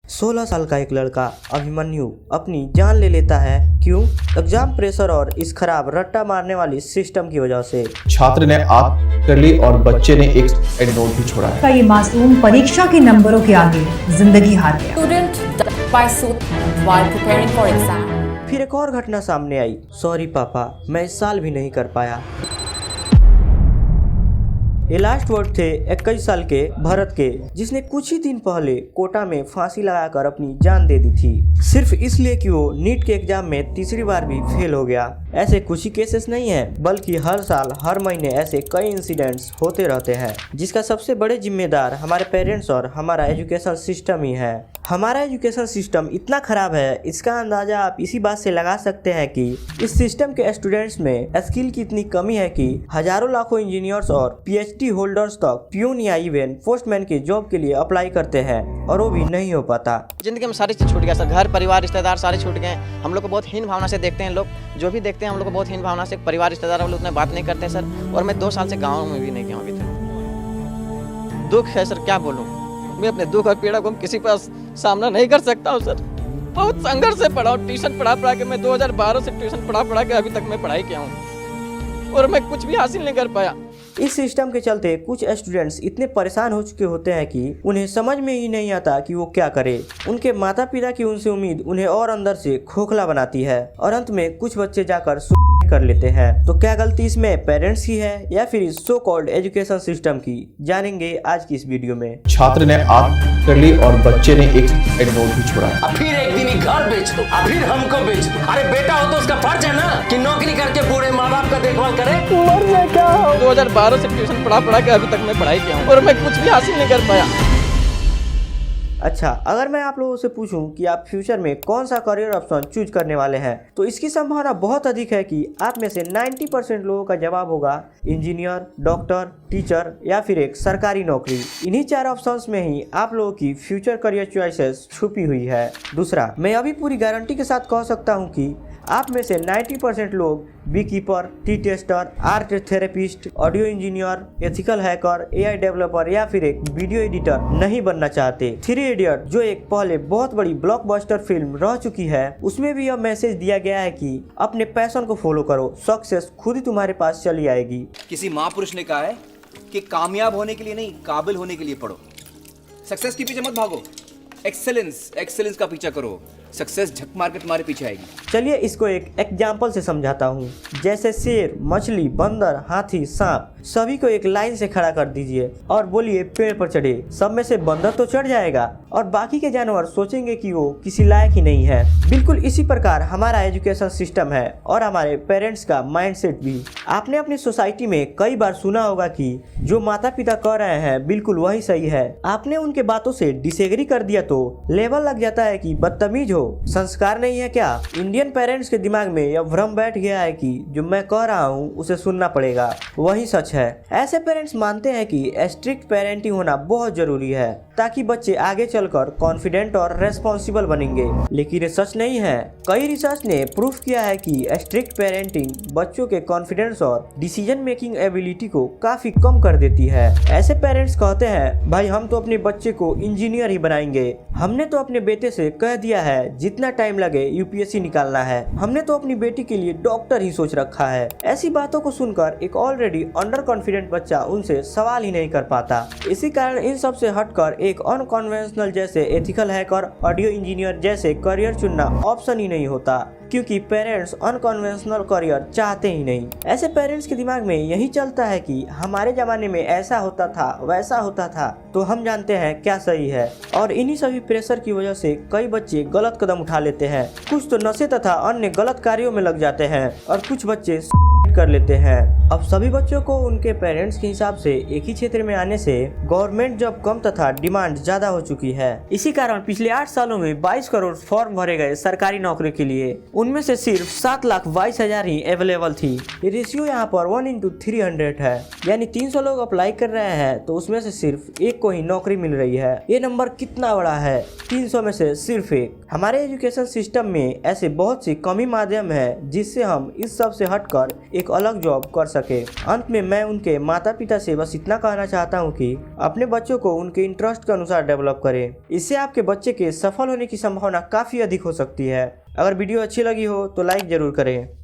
16 साल का एक लड़का अभिमन्यु अपनी जान ले लेता है। क्यों? एग्जाम प्रेशर और इस खराब रट्टा मारने वाली सिस्टम की वजह से। छात्र ने आत्महत्या कर ली और बच्चे ने एक सुसाइड नोट भी छोड़ा है। ये मासूम परीक्षा के नंबरों के आगे जिंदगी हार गया। Student died by suicide while preparing for exam. फिर एक और घटना सामने आई। सॉरी पापा, मैं इस साल भी नहीं कर पाया। ये लास्ट वर्ड थे 21 साल के भरत के, जिसने कुछ ही दिन पहले कोटा में फांसी लगाकर अपनी जान दे दी थी, सिर्फ इसलिए कि वो नीट के एग्जाम में तीसरी बार भी फेल हो गया। ऐसे कुछ ही केसेस नहीं है, बल्कि हर साल हर महीने ऐसे कई इंसिडेंट्स होते रहते हैं, जिसका सबसे बड़े जिम्मेदार हमारे पेरेंट्स और हमारा एजुकेशन सिस्टम ही है। हमारा एजुकेशन सिस्टम इतना खराब है, इसका अंदाजा आप इसी बात से लगा सकते हैं कि इस सिस्टम के स्टूडेंट्स में स्किल की इतनी कमी है कि हजारों लाखों इंजीनियर्स और पीएचडी होल्डर्स तक प्यून या इवन पोस्टमैन के जॉब के लिए अप्लाई करते हैं और वो भी नहीं हो पाता। जिंदगी में सारी चीज़ छूट गया सर, घर परिवार रिश्तेदार सारे छूट गए। हम लोग को बहुत हीन भावना से देखते हैं लोग, जो भी देखते हैं हम लोग को बहुत हीन भावना से, परिवार रिश्तेदार हम लोग उतना बात नहीं करते हैं सर। और मैं 2 साल से गाँव में भी नहीं गया अभी तक। दुख है सर, क्या बोलूँ। मैं अपने दुख और पीड़ा को किसी पास सामना नहीं कर सकता हूँ सर। बहुत संघर्ष से पढ़ा हूँ, ट्यूशन पढ़ा के मैं 2012 से ट्यूशन पढ़ा के अभी तक मैं पढ़ाई किया हूँ और मैं कुछ भी हासिल नहीं कर पाया। इस सिस्टम के चलते कुछ स्टूडेंट्स इतने परेशान हो चुके होते हैं कि उन्हें समझ में ही नहीं आता कि वो क्या करे। उनके माता पिता की उनसे उम्मीद उन्हें और अंदर से खोखला बनाती है और अंत में कुछ बच्चे जाकर सुसाइड कर लेते हैं। तो क्या गलती इसमें पेरेंट्स की है या फिर इस सो कॉल्ड एजुकेशन सिस्टम की, जानेंगे आज की इस वीडियो में। छात्र ने आत्महत्या कर ली और बच्चे ने एक सुसाइड नोट भी छोड़ा है। फिर एक दिन ही घर बेच दो, फिर हमको बेच दो। अरे बेटा हो तो उसका फर्ज है ना कि नौकरी करके बूढ़े माँ बाप का देखभाल करे। 2012 से ट्यूशन पढ़ा के अभी तक मैं पढ़ाई किया हूँ और मैं कुछ भी हासिल नहीं कर पाया। अच्छा, अगर मैं आप लोगों से पूछूं कि आप फ्यूचर में कौन सा करियर ऑप्शन चूज करने वाले हैं, तो इसकी संभावना बहुत अधिक है कि आप में से 90% लोगों का जवाब होगा इंजीनियर, डॉक्टर, टीचर या फिर एक सरकारी नौकरी। इन्हीं 4 ऑप्शंस में ही आप लोगों की फ्यूचर करियर चॉइसेस छुपी हुई है। दूसरा, मैं अभी पूरी गारंटी के साथ कह सकता हूँ कि आप में से 90% लोग bee keeper, T tester, art therapist, audio engineer, ethical hacker, AI developer या फिर एक वीडियो एडिटर नहीं बनना चाहते। 3 इडियट, जो एक पहले बहुत बड़ी ब्लॉकबस्टर फिल्म रह चुकी है, उसमें भी यह मैसेज दिया गया है कि अपने पैशन को फॉलो करो, सक्सेस खुद ही तुम्हारे पास चली आएगी। किसी महापुरुष ने कहा है कि कामयाब होने के लिए नहीं, काबिल होने के लिए पढ़ो। सक्सेस के पीछे मत भागो, एक्सेलेंस का पीछा करो। सक्सेस झक मार के तुम्हारे पीछे आएगी। चलिए इसको एक एग्जाम्पल से समझाता हूँ। जैसे शेर, मछली, बंदर, हाथी, सांप, सभी को एक लाइन से खड़ा कर दीजिए और बोलिए पेड़ पर चढ़े। सब में से बंदर तो चढ़ जाएगा और बाकी के जानवर सोचेंगे कि वो किसी लायक ही नहीं है। बिल्कुल इसी प्रकार हमारा एजुकेशन सिस्टम है और हमारे पेरेंट्स का माइंडसेट भी। आपने अपनी सोसाइटी में कई बार सुना होगा कि जो माता पिता कह रहे हैं बिल्कुल वही सही है। आपने उनके बातों से डिसएग्री कर दिया तो लेवल लग जाता है कि बदतमीज हो, संस्कार नहीं है क्या। इंडियन पेरेंट्स के दिमाग में यह भ्रम बैठ गया है कि जो मैं कह रहा हूँ उसे सुनना पड़ेगा। वही सच है। ऐसे पेरेंट्स मानते हैं कि स्ट्रिक्ट पेरेंटिंग होना बहुत जरूरी है ताकि बच्चे आगे चलकर कॉन्फिडेंट और रेस्पॉन्सिबल बनेंगे, लेकिन ये सच नहीं है। कई रिसर्च ने प्रूफ किया है कि स्ट्रिक्ट पेरेंटिंग बच्चों के कॉन्फिडेंस और डिसीजन मेकिंग एबिलिटी को काफी कम कर देती है। ऐसे पेरेंट्स कहते हैं, भाई हम तो अपने बच्चे को इंजीनियर ही बनाएंगे, हमने तो अपने बेटे से कह दिया है जितना टाइम लगे यूपीएससी निकालना है, हमने तो अपनी बेटी के लिए डॉक्टर ही सोच रखा है। ऐसी बातों को सुनकर एक ऑलरेडी अंडर कॉन्फिडेंट बच्चा उनसे सवाल ही नहीं कर पाता। इसी कारण इन सब से हटकर एक अनकन्वेंशनल जैसे एथिकल हैकर, ऑडियो इंजीनियर जैसे करियर चुनना ऑप्शन ही नहीं होता, क्योंकि पेरेंट्स अनकन्वेंशनल करियर चाहते ही नहीं। ऐसे पेरेंट्स के दिमाग में यही चलता है कि हमारे जमाने में ऐसा होता था, वैसा होता था, तो हम जानते हैं क्या सही है। और इन्हीं सभी प्रेशर की वजह से कई बच्चे गलत कदम उठा लेते हैं। कुछ तो नशे तथा अन्य गलत कार्यों में लग जाते हैं और कुछ बच्चे कर लेते हैं। अब सभी बच्चों को उनके पेरेंट्स के हिसाब से एक ही क्षेत्र में आने से गवर्नमेंट जॉब कम तथा डिमांड ज्यादा हो चुकी है। इसी कारण पिछले 8 सालों में 22 करोड़ फॉर्म भरे गए सरकारी नौकरी के लिए। उनमें से सिर्फ 7,22,000 ही अवेलेबल थी। ये रेशियो यहाँ पर 1:300 है, यानी 300 लोग अप्लाई कर रहे हैं तो उसमें से सिर्फ एक को ही नौकरी मिल रही है। ये नंबर कितना बड़ा है, 300 में से सिर्फ एक। हमारे एजुकेशन सिस्टम में ऐसे बहुत सी कमी माध्यम है जिससे हम इस सब से हटकर एक अलग जॉब कर सके। अंत में मैं उनके माता पिता से बस इतना कहना चाहता हूँ कि अपने बच्चों को उनके इंटरेस्ट के अनुसार डेवलप करें। इससे आपके बच्चे के सफल होने की संभावना काफी अधिक हो सकती है। अगर वीडियो अच्छी लगी हो तो लाइक जरूर करें।